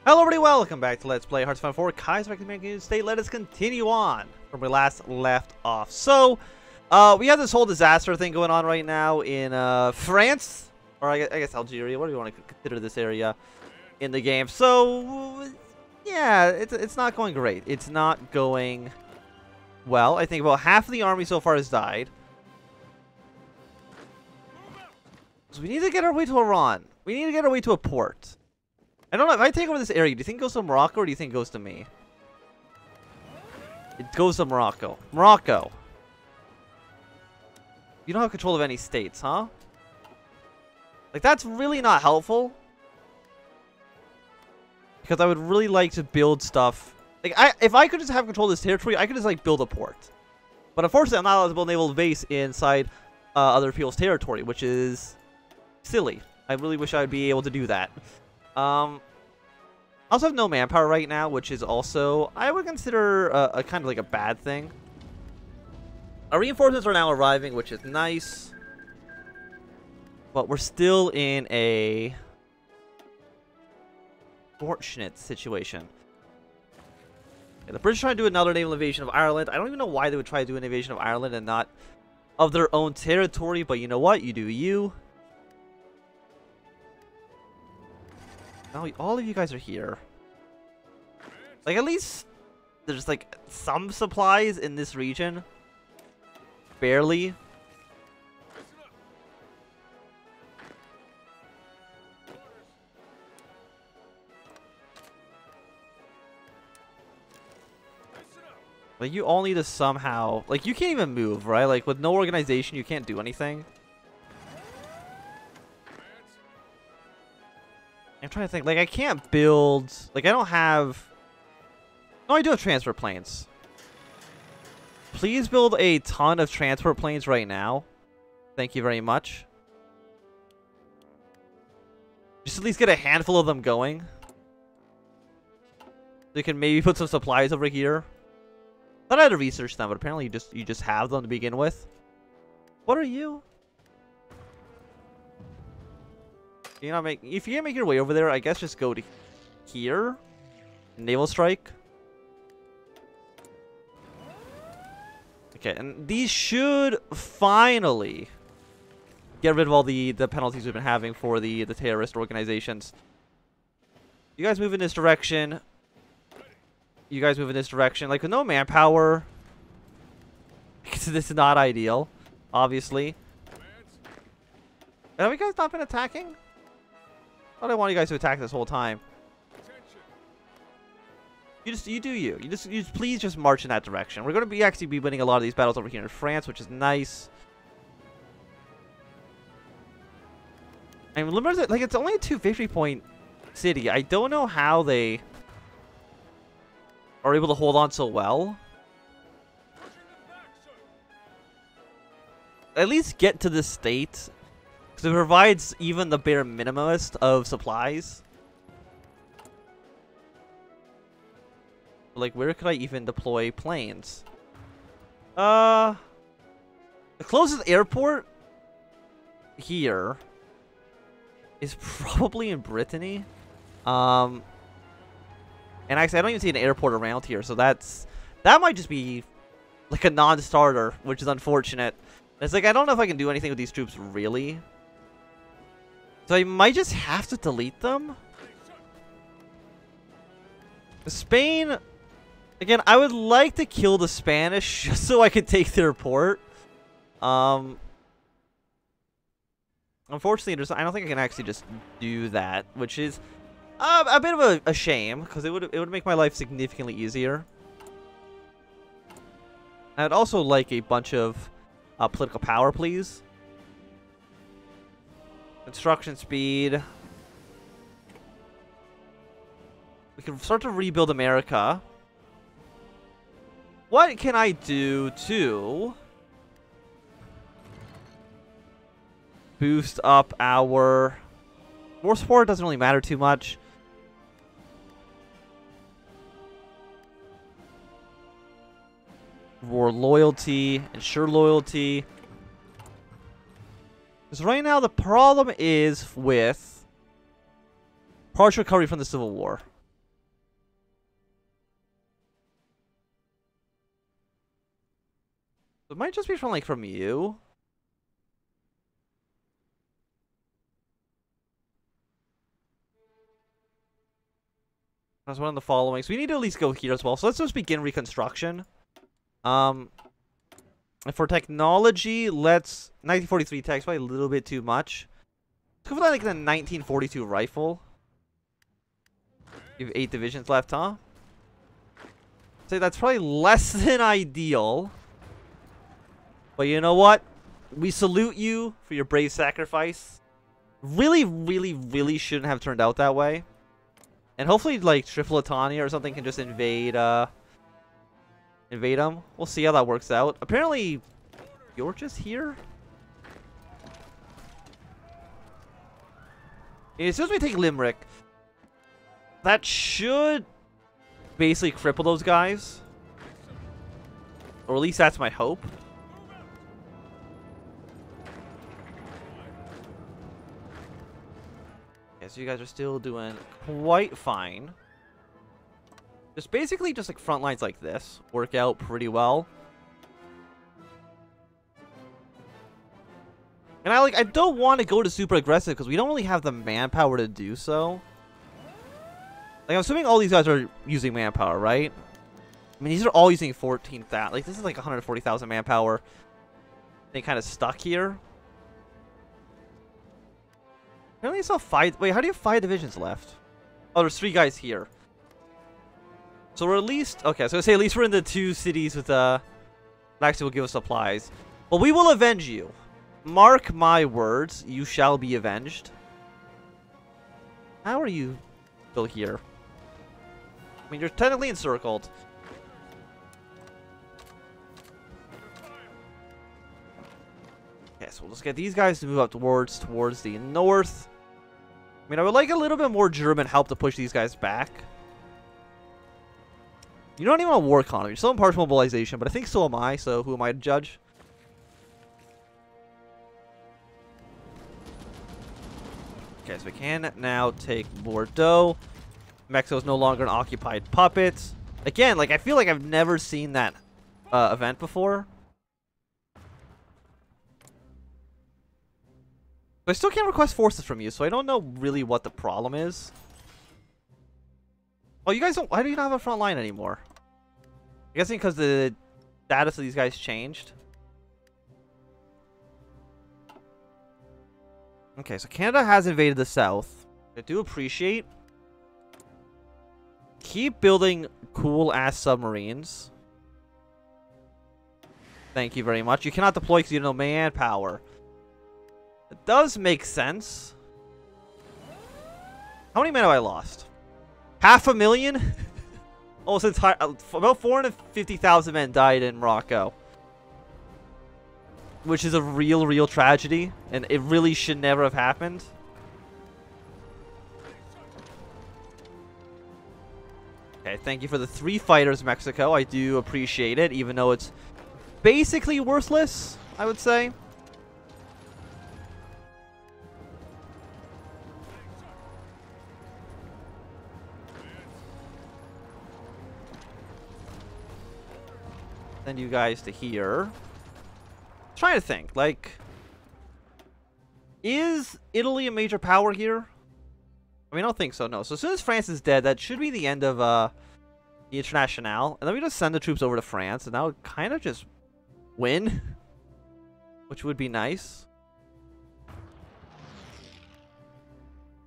Hello everybody, welcome back to Let's Play HOI4 Kaiserreich American State. Let us continue on from where we last left off. So, we have this whole disaster thing going on right now in France, or I guess Algeria, what do you want to consider this area in the game. So, yeah, it's not going great. It's not going well. I think about half of the army so far has died. So we need to get our way to Iran. We need to get our way to a port. I don't know, if I take over this area, do you think it goes to Morocco or do you think it goes to me? It goes to Morocco. Morocco! You don't have control of any states, huh? Like, that's really not helpful. Because I would really like to build stuff. Like, if I could just have control of this territory, I could just, like, build a port. But unfortunately, I'm not allowed to build a naval base inside other people's territory, which is silly. I really wish I would be able to do that. I also have no manpower right now, which is also, I would consider a kind of like a bad thing. Our reinforcements are now arriving, which is nice. But we're still in a fortunate situation. Yeah, the British are trying to do another naval invasion of Ireland. I don't even know why they would try to do an invasion of Ireland and not of their own territory, but you know what? You do you. Now all of you guys are here. Like, at least there's like some supplies in this region. Barely. Like, you all need to somehow, like, you can't even move, right? Like, with no organization, you can't do anything. I'm trying to think. Like, I can't build... Like, I don't have... No, I do have transport planes. Please build a ton of transport planes right now. Thank you very much. Just at least get a handful of them going. So you can maybe put some supplies over here. Thought I had to research them, but apparently you just have them to begin with. What are you? You know, if you can't make your way over there, I guess just go to here. Naval strike. Okay, and these should finally get rid of all the penalties we've been having for the terrorist organizations. You guys move in this direction. You guys move in this direction. Like, with no manpower, this is not ideal, obviously. Have you guys not been attacking? I thought I wanted you guys to attack this whole time. You do you. Please just march in that direction. We're going to actually be winning a lot of these battles over here in France, which is nice. I mean, remember that, like, it's only a 2 victory point city. I don't know how they are able to hold on so well. At least get to this state. Because it provides even the bare minimumest of supplies. Like, where could I even deploy planes? The closest airport here is probably in Brittany. And actually, I don't even see an airport around here, so that might just be like a non-starter, which is unfortunate. It's like, I don't know if I can do anything with these troops, really. So I might just have to delete them. Spain, again, I would like to kill the Spanish just so I could take their port. Unfortunately, I don't think I can actually just do that, which is a bit of a shame, because it would make my life significantly easier. I'd also like a bunch of political power, please. Construction speed. We can start to rebuild America. What can I do to boost up our... War support doesn't really matter too much. War loyalty, ensure loyalty. Because right now the problem is with partial recovery from the Civil War. It might just be from, like, from you. That's one of the following. So we need to at least go here as well. So let's just begin reconstruction. And for technology, let's 1943 tech's probably a little bit too much. Let's go for like the 1942 rifle. You have 8 divisions left, huh? Say that's probably less than ideal. But you know what? We salute you for your brave sacrifice. Really, really, really shouldn't have turned out that way. And hopefully, like, Tripolitania or something can just invade them. We'll see how that works out. Apparently, you're just here? As soon as we take Limerick, that should basically cripple those guys. Or at least that's my hope. Okay, so you guys are still doing quite fine. Just basically just like front lines like this work out pretty well. And I don't want to go to super aggressive because we don't really have the manpower to do so. Like, I'm assuming all these guys are using manpower, right? I mean, these are all using 14,000. Like, this is like 140,000 manpower. They kind of stuck here. Apparently, it's all 5. Wait, how do you have 5 divisions left? Oh, there's 3 guys here. So we're at least... Okay, so I was going to say at least we're in the 2 cities with that actually will give us supplies. But we will avenge you. Mark my words, you shall be avenged. How are you still here? I mean, you're technically encircled. Okay, so we'll just get these guys to move up towards the north. I mean, I would like a little bit more German help to push these guys back. You're not even on war economy. You're still in partial mobilization, but I think so am I, so who am I to judge? Okay, so we can now take Bordeaux. Mexico is no longer an occupied puppet. Again, like, I feel like I've never seen that event before. But I still can't request forces from you, so I don't know really what the problem is. Oh, you guys don't... Why do you not have a front line anymore? I'm guessing because the status of these guys changed. Okay, so Canada has invaded the south. I do appreciate. Keep building cool-ass submarines. Thank you very much. You cannot deploy because you have no manpower. It does make sense. How many men have I lost? 500,000? Almost entire... About 450,000 men died in Morocco. Which is a real tragedy. And it really should never have happened. Okay, thank you for the 3 fighters, Mexico. I do appreciate it, even though it's basically worthless, I would say. Send you guys to here. I'm trying to think, like, is Italy a major power here? I mean, I don't think so, no. So as soon as France is dead, that should be the end of the Internationale. And then we just send the troops over to France, and that would kind of just win. Which would be nice.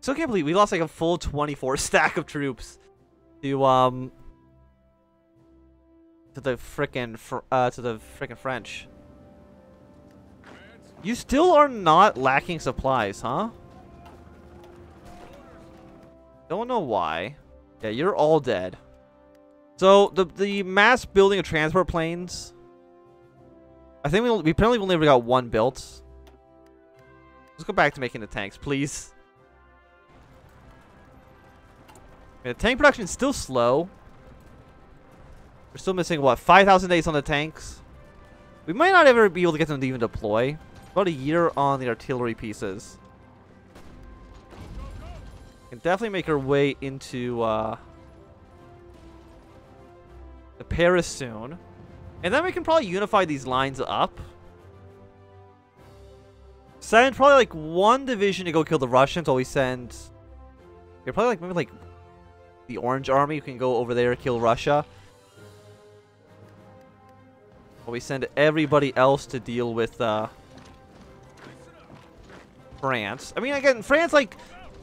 Still can't believe we lost like a full 24 stack of troops to the frickin' French. You still are not lacking supplies, huh? Don't know why. Yeah, you're all dead. So the mass building of transport planes. I think we apparently only ever got 1 built. Let's go back to making the tanks, please. Okay, the tank production is still slow. We're still missing, what, 5,000 days on the tanks? We might not ever be able to get them to even deploy. About a year on the artillery pieces. Can definitely make our way into the Paris soon. And then we can probably unify these lines up. Send probably like one division to go kill the Russians while we send... You're probably like, maybe like the Orange Army can go over there, kill Russia. While we send everybody else to deal with France. I mean, again, France like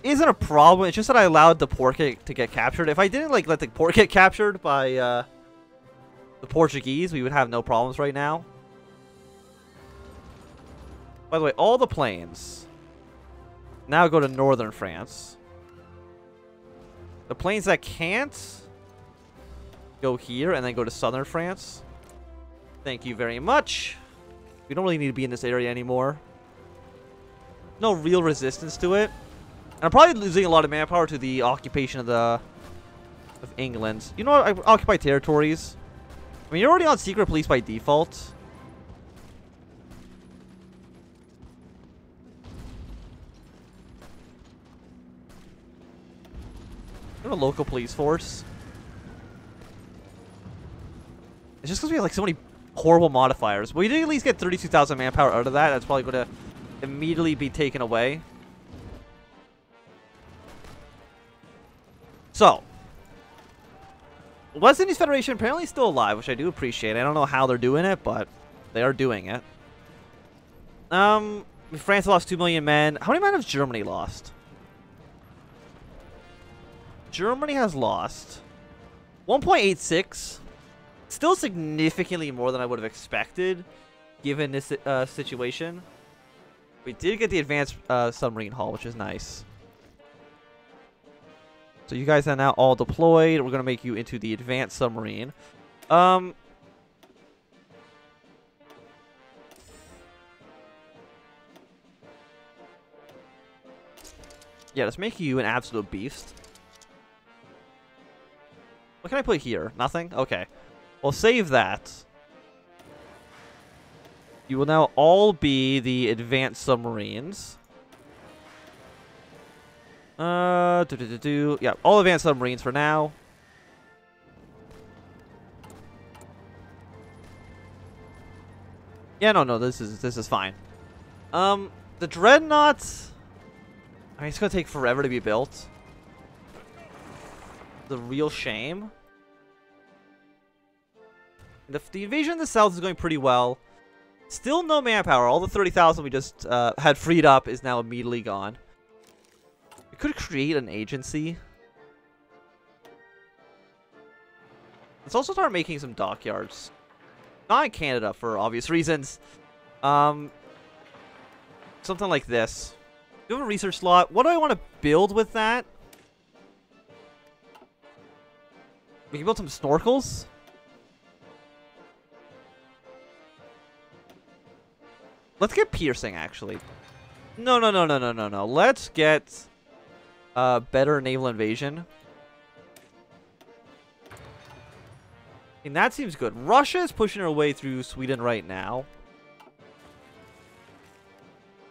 isn't a problem. It's just that I allowed the port to get captured. If I didn't like let the port get captured by the Portuguese, we would have no problems right now. By the way, all the planes now go to northern France. The planes that can't go here and then go to southern France. Thank you very much. We don't really need to be in this area anymore. No real resistance to it. And I'm probably losing a lot of manpower to the occupation of England. You know what? I occupy territories. I mean, you're already on secret police by default. You're a local police force. It's just because we have like so many horrible modifiers. We did at least get 32,000 manpower out of that. That's probably going to immediately be taken away. So, West Indies Federation apparently still alive, which I do appreciate. I don't know how they're doing it, but they are doing it. France lost 2 million men. How many men has Germany lost? Germany has lost 1.86. Still significantly more than I would have expected, given this situation. We did get the advanced submarine hull, which is nice. So you guys are now all deployed. We're going to make you into the advanced submarine. Yeah, let's make you an absolute beast. What can I put here? Nothing? Okay. Well, save that. You will now all be the advanced submarines. Yeah, all advanced submarines for now. Yeah, no, this is fine. The dreadnoughts. I mean, it's gonna take forever to be built. The real shame. The invasion of the south is going pretty well. Still no manpower. All the 30,000 we just had freed up is now immediately gone. We could create an agency. Let's also start making some dockyards. Not in Canada for obvious reasons. Something like this. Do you have a research slot? What do I want to build with that? We can build some snorkels. Let's get piercing, actually. No. Let's get better naval invasion. And that seems good. Russia is pushing her way through Sweden right now.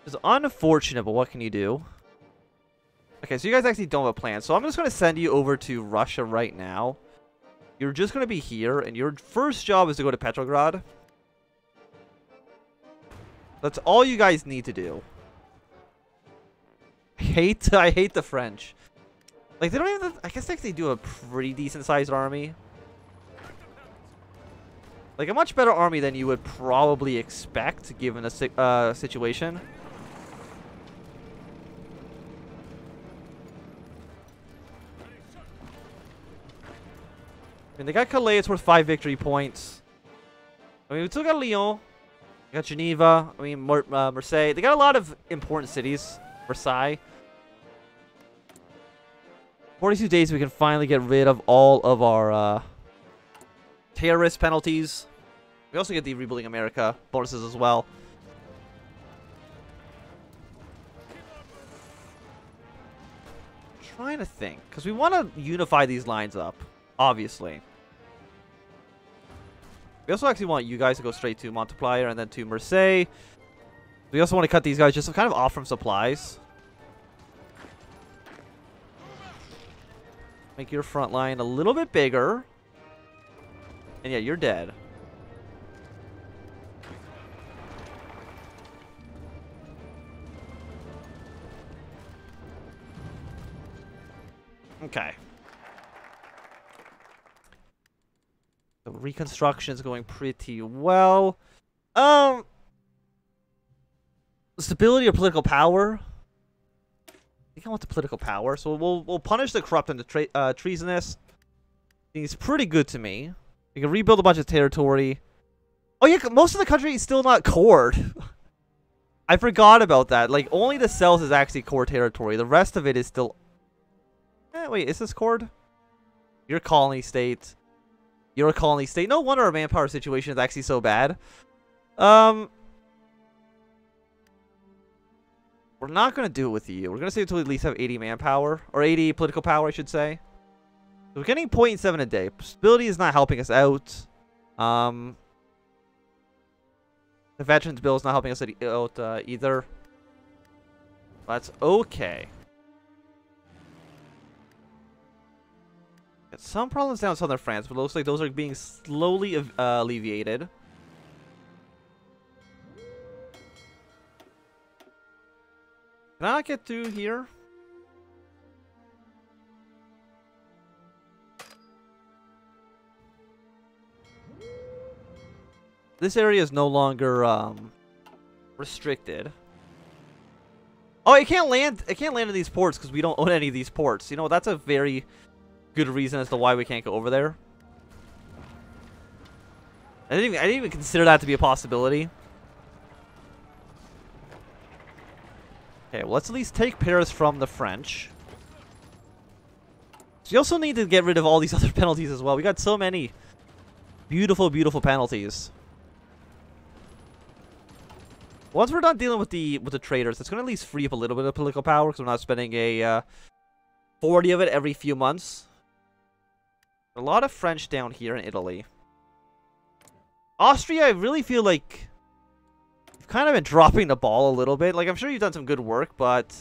It's unfortunate, but what can you do? Okay, so you guys actually don't have a plan. So I'm just going to send you over to Russia right now. You're just going to be here, and your first job is to go to Petrograd. That's all you guys need to do. I hate the French. Like, they don't even... I guess like they do a pretty decent sized army. Like, a much better army than you would probably expect, given the situation. I mean, they got Calais, it's worth 5 victory points. I mean, we still got Lyon. We got Geneva. I mean, Marseille. They got a lot of important cities. Versailles. 42 days, we can finally get rid of all of our terrorist penalties. We also get the Rebuilding America bonuses as well. I'm trying to think, because we want to unify these lines up, obviously. We also actually want you guys to go straight to Montpellier and then to Marseille. We also want to cut these guys just kind of off from supplies. Make your front line a little bit bigger. And yeah, you're dead. Okay. The reconstruction is going pretty well. Stability or political power? I think I want the political power, so we'll punish the corrupt and the treasonous. He's pretty good to me. We can rebuild a bunch of territory. Oh yeah, most of the country is still not cored. I forgot about that. Like, only the south is actually core territory. The rest of it is still... wait, is this cored? You're a colony state. You're a colony state. No wonder our manpower situation is actually so bad. We're not going to do it with you. We're going to say until we at least have 80 manpower. Or 80 political power, I should say. So we're getting 0.7 a day. Stability is not helping us out. The Veterans Bill is not helping us out either. That's okay. Got some problems down in southern France, but it looks like those are being slowly alleviated. Can I not get through here? This area is no longer restricted. Oh, it can't land. It can't land in these ports because we don't own any of these ports. You know, that's a very good reason as to why we can't go over there. I didn't even consider that to be a possibility. Okay, well, let's at least take Paris from the French. So you also need to get rid of all these other penalties as well. We got so many beautiful, beautiful penalties. Once we're done dealing with the traders, it's going to at least free up a little bit of political power because we're not spending a 40 of it every few months. A lot of French down here in Italy. Austria, I really feel like you've kind of been dropping the ball a little bit. Like, I'm sure you've done some good work, but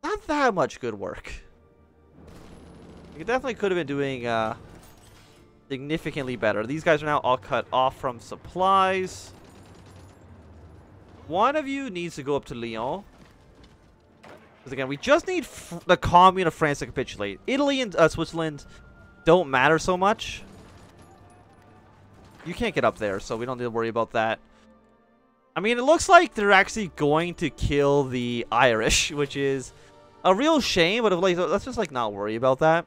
not that much good work. You definitely could have been doing significantly better. These guys are now all cut off from supplies. One of you needs to go up to Lyon. Because again, we just need the commune of France to capitulate. Italy and Switzerland don't matter so much. You can't get up there, so we don't need to worry about that. I mean, it looks like they're actually going to kill the Irish, which is a real shame, but like, let's just like not worry about that.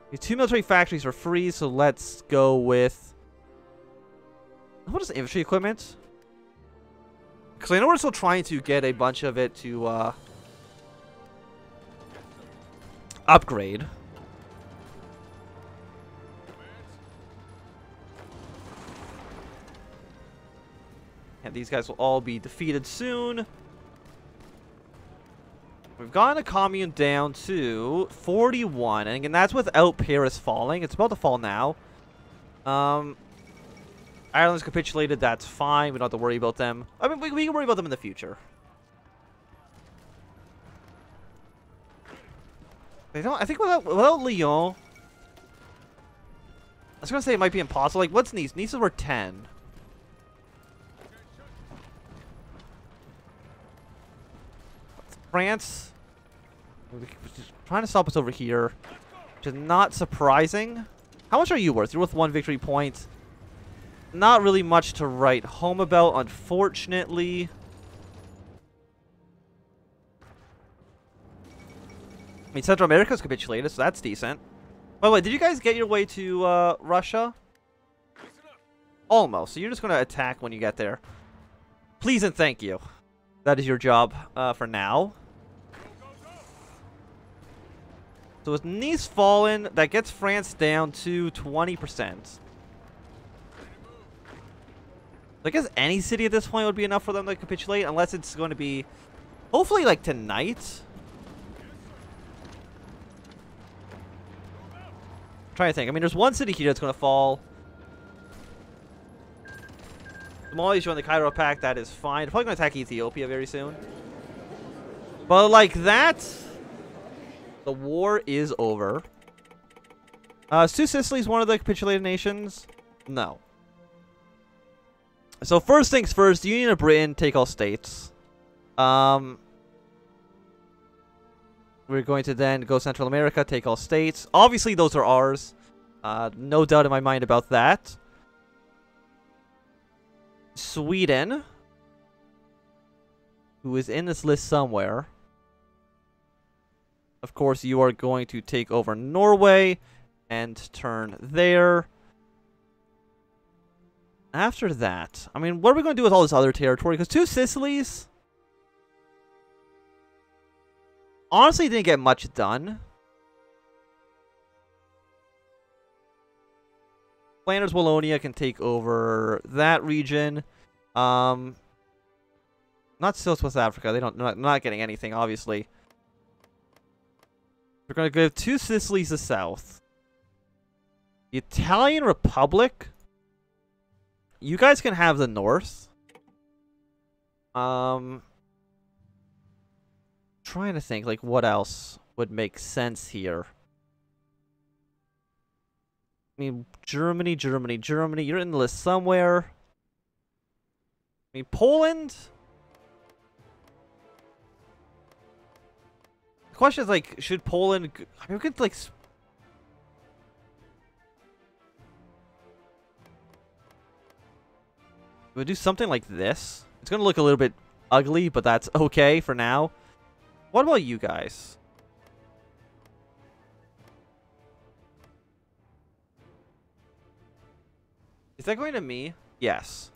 These 2 military factories are free, so let's go with... What is infantry equipment? Because I know we're still trying to get a bunch of it to upgrade. And these guys will all be defeated soon. We've gotten a commune down to 41. And again, that's without Paris falling. It's about to fall now. Ireland's capitulated. That's fine. We don't have to worry about them. I mean, we can worry about them in the future. They don't. I think without Lyon, I was gonna say it might be impossible. Like, what's Nice? Nice is worth 10. France, trying to stop us over here, which is not surprising. How much are you worth? You're worth 1 victory point. Not really much to write home about, unfortunately. I mean, Central America's capitulated, so that's decent. By the way, did you guys get your way to Russia? Almost. So you're just going to attack when you get there. Please and thank you. That is your job for now. So with Nice fallen, that gets France down to 20%. I guess any city at this point would be enough for them to capitulate, unless it's going to be, hopefully, like, tonight. I'm trying to think. I mean, there's one city here that's going to fall. Somalia's joined the Cairo Pact. That is fine. They're probably going to attack Ethiopia very soon. But like that, the war is over. Is Sicily one of the capitulated nations? No. So first things first, Union of Britain, take all states. We're going to then go Central America, take all states. Obviously, those are ours. No doubt in my mind about that. Sweden, who is in this list somewhere. Of course, you are going to take over Norway and turn there. After that, I mean, what are we going to do with all this other territory? Because 2 Sicilies honestly didn't get much done. Flanders Wallonia can take over that region. Not South Africa. They don't. Not getting anything, obviously. We're going to give 2 Sicilies the south. The Italian Republic. You guys can have the north. Trying to think, like, what else would make sense here. I mean, Germany. You're in the list somewhere. I mean, Poland. The question is, like, should Poland... I mean, we could, like... We'll do something like this. It's going to look a little bit ugly, but that's okay for now. What about you guys? Is that going to me? Yes.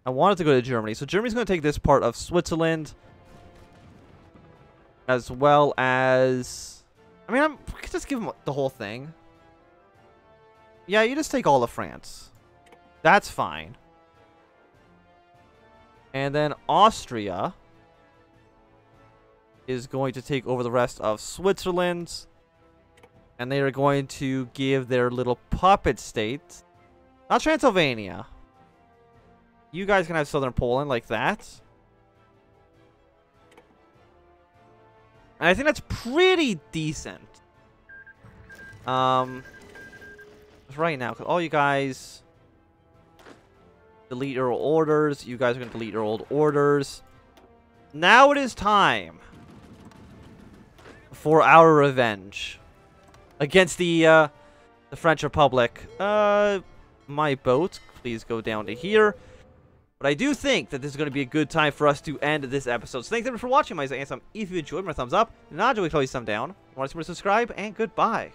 I wanted to go to Germany. So Germany's going to take this part of Switzerland. As well as... I mean, we could just give them the whole thing. Yeah, you just take all of France. That's fine. And then Austria is going to take over the rest of Switzerland. And they are going to give their little puppet state. Not Transylvania. You guys can have southern Poland like that. And I think that's pretty decent. Right now, because all you guys delete your old orders. You guys are going to delete your old orders. Now it is time for our revenge against the French Republic. My boat, please go down to here. But I do think that this is going to be a good time for us to end this episode. So thanks everyone for watching. My name is Ansem. If you enjoyed, my thumbs up. If not, please thumb down. If you want to subscribe, and goodbye.